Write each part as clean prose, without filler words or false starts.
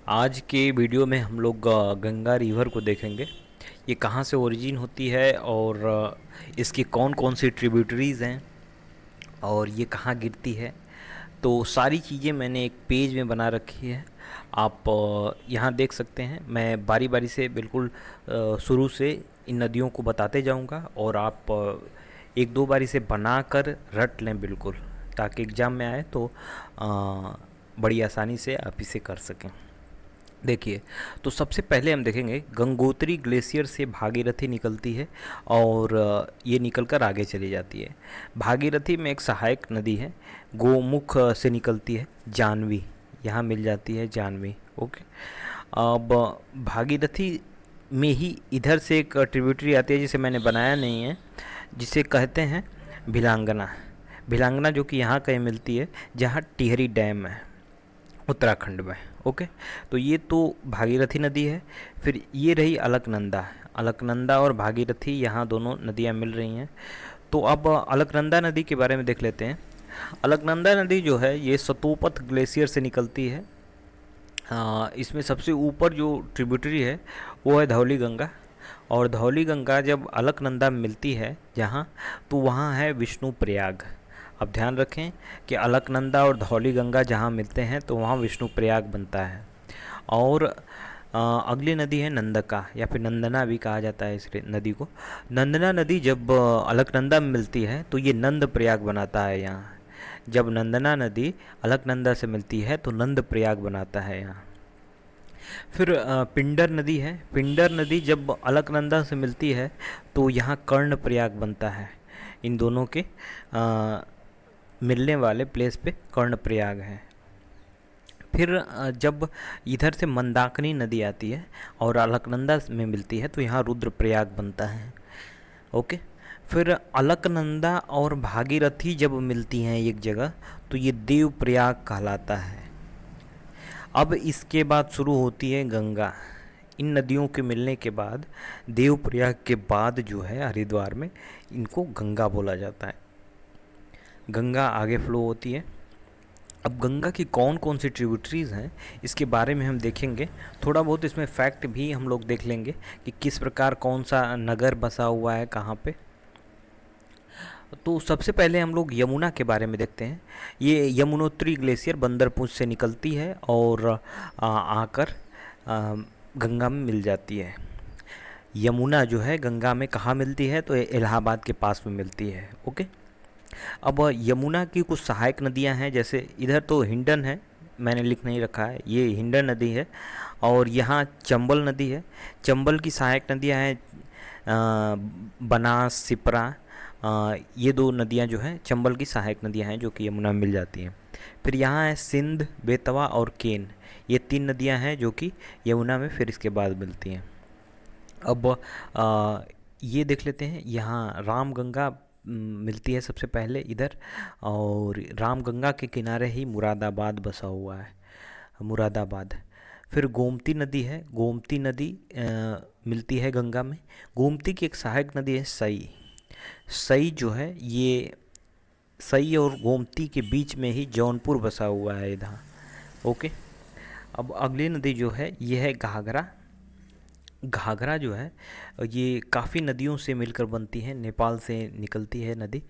आज के वीडियो में हम लोग गंगा रिवर को देखेंगे। ये कहाँ से ओरिजिन होती है और इसकी कौन कौन सी ट्रिब्यूटरीज़ हैं और ये कहाँ गिरती है। तो सारी चीज़ें मैंने एक पेज में बना रखी है। आप यहाँ देख सकते हैं। मैं बारी बारी से बिल्कुल शुरू से इन नदियों को बताते जाऊँगा और आप एक दो बारी से बनाकर रट लें बिल्कुल, ताकि एग्ज़ाम में आए तो बड़ी आसानी से आप इसे कर सकें। देखिए, तो सबसे पहले हम देखेंगे गंगोत्री ग्लेशियर से भागीरथी निकलती है और ये निकलकर आगे चली जाती है। भागीरथी में एक सहायक नदी है, गोमुख से निकलती है, जानवी यहाँ मिल जाती है, जानवी। ओके। अब भागीरथी में ही इधर से एक ट्रिब्यूटरी आती है जिसे मैंने बनाया नहीं है, जिसे कहते हैं भिलांगना। भिलांगना जो कि यहाँ कहीं मिलती है, जहाँ टिहरी डैम है उत्तराखंड में। ओके। तो ये तो भागीरथी नदी है। फिर ये रही अलकनंदा। अलकनंदा और भागीरथी यहाँ दोनों नदियाँ मिल रही हैं। तो अब अलकनंदा नदी के बारे में देख लेते हैं। अलकनंदा नदी जो है ये सतोपत ग्लेशियर से निकलती है। इसमें सबसे ऊपर जो ट्रिब्यूटरी है वो है धौली गंगा। और धौली गंगा जब अलकनंदा में मिलती है जहाँ, तो वहाँ है विष्णु प्रयाग। अब ध्यान रखें कि अलकनंदा और धौली गंगा जहाँ मिलते हैं तो वहाँ विष्णु प्रयाग बनता है। और अगली नदी है नंदका, या फिर नंदना भी कहा जाता है इस नदी को। नंदना नदी जब अलकनंदा में मिलती है तो ये नंद प्रयाग बनाता है यहाँ। जब नंदना नदी अलकनंदा से मिलती है तो नंद प्रयाग बनाता है यहाँ। फिर पिंडर नदी है। पिंडर नदी जब अलकनंदा से मिलती है तो यहाँ कर्ण प्रयाग बनता है। इन दोनों के मिलने वाले प्लेस पे कर्ण प्रयाग है। फिर जब इधर से मंदाकिनी नदी आती है और अलकनंदा में मिलती है तो यहाँ रुद्र प्रयाग बनता है। ओके। फिर अलकनंदा और भागीरथी जब मिलती हैं एक जगह तो ये देव प्रयाग कहलाता है। अब इसके बाद शुरू होती है गंगा। इन नदियों के मिलने के बाद देव प्रयाग के बाद जो है हरिद्वार में, इनको गंगा बोला जाता है। गंगा आगे फ्लो होती है। अब गंगा की कौन कौन सी ट्रिब्यूटरीज़ हैं इसके बारे में हम देखेंगे। थोड़ा बहुत इसमें फैक्ट भी हम लोग देख लेंगे कि किस प्रकार कौन सा नगर बसा हुआ है कहाँ पे। तो सबसे पहले हम लोग यमुना के बारे में देखते हैं। ये यमुनोत्री ग्लेशियर बंदरपुर से निकलती है और आकर गंगा में मिल जाती है। यमुना जो है गंगा में कहाँ मिलती है, तो इलाहाबाद के पास में मिलती है। ओके। अब यमुना की कुछ सहायक नदियां हैं, जैसे इधर तो हिंडन है, मैंने लिख नहीं रखा है, ये हिंडन नदी है। और यहाँ चंबल नदी है। चंबल की सहायक नदियां हैं बनास, सिपरा। ये दो नदियां जो हैं चंबल की सहायक नदियां हैं जो कि यमुना में मिल जाती हैं। फिर यहाँ है सिंध, बेतवा और केन। ये तीन नदियां हैं जो कि यमुना में फिर इसके बाद मिलती हैं। अब ये देख लेते हैं, यहाँ रामगंगा मिलती है सबसे पहले इधर। और रामगंगा के किनारे ही मुरादाबाद बसा हुआ है, मुरादाबाद। फिर गोमती नदी है। गोमती नदी मिलती है गंगा में। गोमती की एक सहायक नदी है सई। सई जो है ये, सई और गोमती के बीच में ही जौनपुर बसा हुआ है इधर। ओके। अब अगली नदी जो है ये है घाघरा। घाघरा जो है ये काफ़ी नदियों से मिलकर बनती है, नेपाल से निकलती है नदी।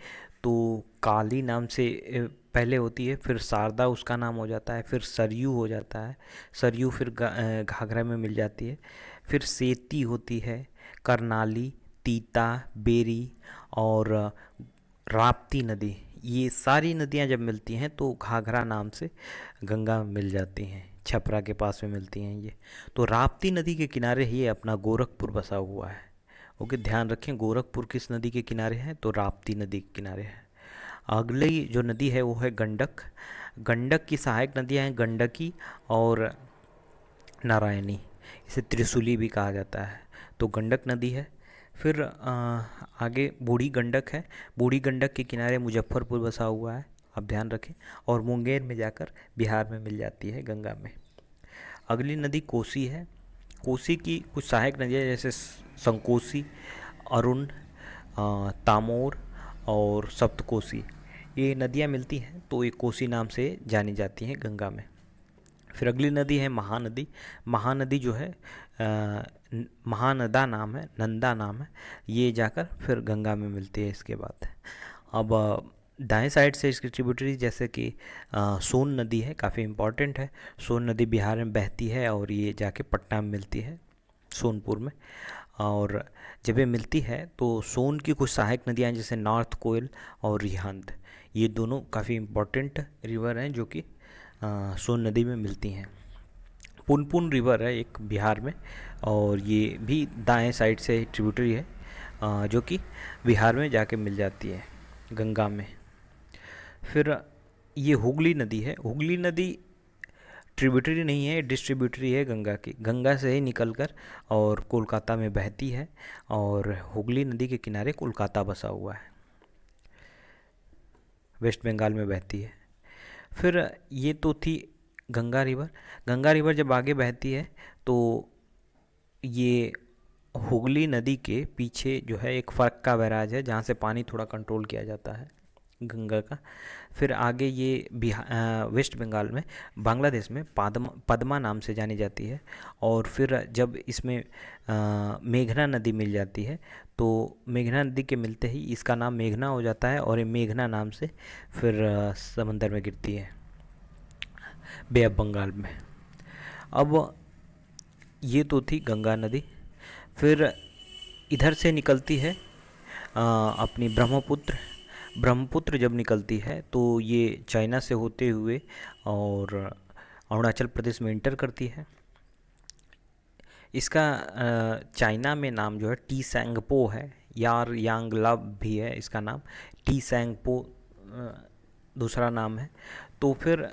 तो काली नाम से पहले होती है, फिर शारदा उसका नाम हो जाता है, फिर सरयू हो जाता है। सरयू फिर घाघरा में मिल जाती है। फिर सेती होती है, करनाली, तीता, बेरी और राप्ती नदी। ये सारी नदियाँ जब मिलती हैं तो घाघरा नाम से गंगा में मिल जाती हैं, छपरा के पास में मिलती हैं ये। तो राप्ती नदी के किनारे ही अपना गोरखपुर बसा हुआ है। ओके, ध्यान रखें गोरखपुर किस नदी के किनारे है, तो राप्ती नदी के किनारे है। अगली जो नदी है वो है गंडक। गंडक की सहायक नदियाँ हैं गंडकी और नारायणी। इसे त्रिशूली भी कहा जाता है। तो गंडक नदी है। फिर आगे बूढ़ी गंडक है। बूढ़ी गंडक के किनारे मुजफ्फरपुर बसा हुआ है, आप ध्यान रखें। और मुंगेर में जाकर बिहार में मिल जाती है गंगा में। अगली नदी कोसी है। कोसी की कुछ सहायक नदियाँ जैसे संकोसी, अरुण, तामोर और सप्तकोसी, ये नदियाँ मिलती हैं तो ये कोसी नाम से जानी जाती हैं गंगा में। फिर अगली नदी है महानदी। महानदी जो है महानदा नाम है, नंदा नाम है, ये जाकर फिर गंगा में मिलती है इसके बाद। अब दाएं साइड से इसकी ट्रिब्यूटरी जैसे कि सोन नदी है, काफ़ी इम्पॉर्टेंट है। सोन नदी बिहार में बहती है और ये जाके पटना में मिलती है, सोनपुर में। और जब ये मिलती है तो सोन की कुछ सहायक नदियाँ जैसे नॉर्थ कोयल और रिहंद, ये दोनों काफ़ी इम्पॉर्टेंट रिवर हैं जो कि सोन नदी में मिलती हैं। पुनपुन रिवर है एक बिहार में, और ये भी दाएं साइड से ट्रिब्यूटरी है जो कि बिहार में जाके मिल जाती है गंगा में। फिर ये हुगली नदी है। हुगली नदी ट्रिब्यूटरी नहीं है, डिस्ट्रीब्यूटरी है गंगा की। गंगा से ही निकलकर और कोलकाता में बहती है, और हुगली नदी के किनारे कोलकाता बसा हुआ है, वेस्ट बंगाल में बहती है। फिर ये तो थी गंगा रिवर। गंगा रिवर जब आगे बहती है तो ये हुगली नदी के पीछे जो है एक फरक्का बैराज है जहाँ से पानी थोड़ा कंट्रोल किया जाता है गंगा का। फिर आगे ये वेस्ट बंगाल में, बांग्लादेश में पद्मा नाम से जानी जाती है। और फिर जब इसमें मेघना नदी मिल जाती है तो मेघना नदी के मिलते ही इसका नाम मेघना हो जाता है, और ये मेघना नाम से फिर समंदर में गिरती है, बे ऑफ बंगाल में। अब ये तो थी गंगा नदी। फिर इधर से निकलती है अपनी ब्रह्मपुत्र। ब्रह्मपुत्र जब निकलती है तो ये चाइना से होते हुए और अरुणाचल प्रदेश में इंटर करती है। इसका चाइना में नाम जो है टी सैंगपो है, यार यांग लव भी है इसका नाम, टी सैंगपो दूसरा नाम है। तो फिर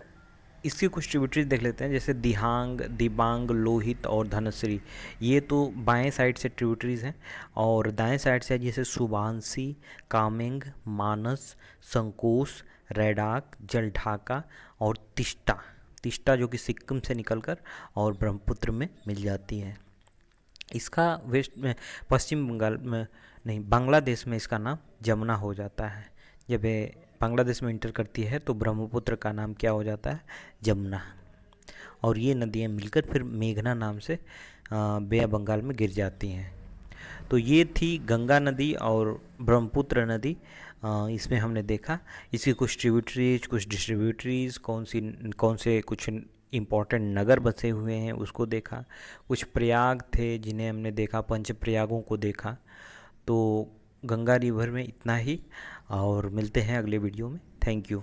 इसकी कुछ ट्रिब्यूटरीज देख लेते हैं, जैसे दिहांग, दिबांग, लोहित और धनश्री। ये तो बाएं साइड से ट्रिब्यूटरीज हैं, और दाएं साइड से जैसे सुबांसी, कामेंग, मानस, संकोश, रैडाक, जलढाका और तिस्टा। तिस्टा जो कि सिक्किम से निकलकर और ब्रह्मपुत्र में मिल जाती हैं। इसका वेस्ट में, पश्चिम बंगाल में नहीं, बांग्लादेश में इसका नाम जमुना हो जाता है। जब ये बांग्लादेश में इंटर करती है तो ब्रह्मपुत्र का नाम क्या हो जाता है, जमुना। और ये नदियाँ मिलकर फिर मेघना नाम से बे ऑफ बंगाल में गिर जाती हैं। तो ये थी गंगा नदी और ब्रह्मपुत्र नदी। इसमें हमने देखा इसकी कुछ ट्रिब्यूटरीज, कुछ डिस्ट्रीब्यूटरीज, कौन से कुछ इम्पॉर्टेंट नगर बसे हुए हैं उसको देखा। कुछ प्रयाग थे जिन्हें हमने देखा, पंच प्रयागों को देखा। तो गंगा रिवर में इतना ही, और मिलते हैं अगले वीडियो में। Thank you.